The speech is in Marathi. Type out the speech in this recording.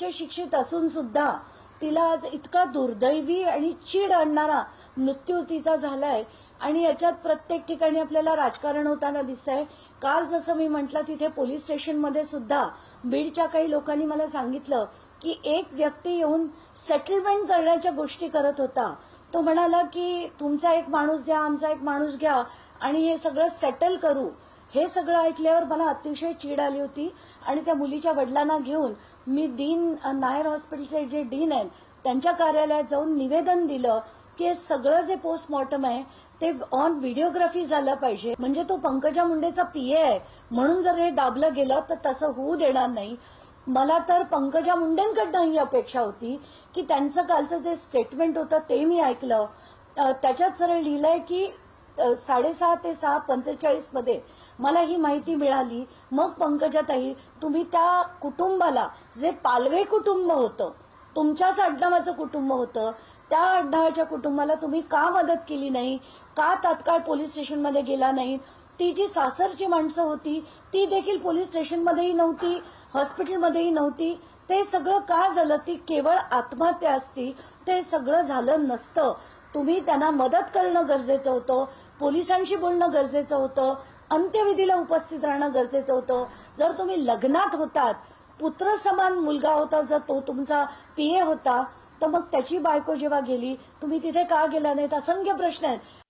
उच्च शिक्षित असून सुद्धा तिला आज इतका दुर्दैवी आणि चीड आणणारा मृत्यू तिचा झालाय आणि याच्यात प्रत्येक ठिकाणी आपल्याला राजकारण होताना दिसतंय। काल जसं मी म्हटलं तिथे पोलीस स्टेशनमध्ये सुद्धा बीडच्या काही लोकांनी मला सांगितलं की एक व्यक्ती येऊन सेटलमेंट करण्याच्या गोष्टी करत होता। तो म्हणाला की तुमचा एक माणूस द्या, आमचा एक माणूस घ्या आणि हे सगळं सेटल करू। हे सगळं ऐकल्यावर मला अतिशय चीड आली होती आणि त्या मुलीच्या वडिलांना घेऊन मी नायर हॉस्पिटलचे जे डीन आहेत त्यांच्या कार्यालयात जाऊन निवेदन दिलं की हे सगळं जे पोस्टमॉर्टम आहे ते ऑन व्हिडिओग्राफी झालं पाहिजे। म्हणजे तो पंकजा मुंडेचा पीए आहे म्हणून जर हे दाबलं गेलं तर तसं होऊ देणार नाही। मला तर पंकजा मुंडेंकडनं ही अपेक्षा होती की त्यांचं कालचं जे स्टेटमेंट होतं ते मी ऐकलं। त्याच्यात सरळ लिहिलंय की 6:30 ते 6:45 मध्ये मला ही माहिती मिळाली। मग पंकजाताई तुम्ही त्या कुटुंबाला, जे पालवे कुटुंब होतं, तुमच्याच आडनावाचं कुटुंब होतं, त्या आडनावाच्या कुटुंबाला तुम्ही का मदत केली नाही, का तात्काळ पोलीस स्टेशनमध्ये गेला नाही? ती जी सासरची माणसं होती ती देखील पोलीस स्टेशनमध्येही नव्हती, हॉस्पिटलमध्येही नव्हती। ते सगळं का झालं? ती केवळ आत्महत्या असती ते सगळं झालं नसतं। तुम्ही त्यांना मदत करणं गरजेचं होतं, पोलिसांशी बोलणं गरजेचं होतं, अंत्यविधीला उपस्थित राहणं गरजेचं होतं। जर तुम्ही लग्नात होतात, पुत्र समान मुलगा होता, जर तो तुमचा पीए होता, तर मग त्याची बायको जेव्हा गेली तुम्ही तिथे का गेला नाहीत? असंख्य प्रश्न आहेत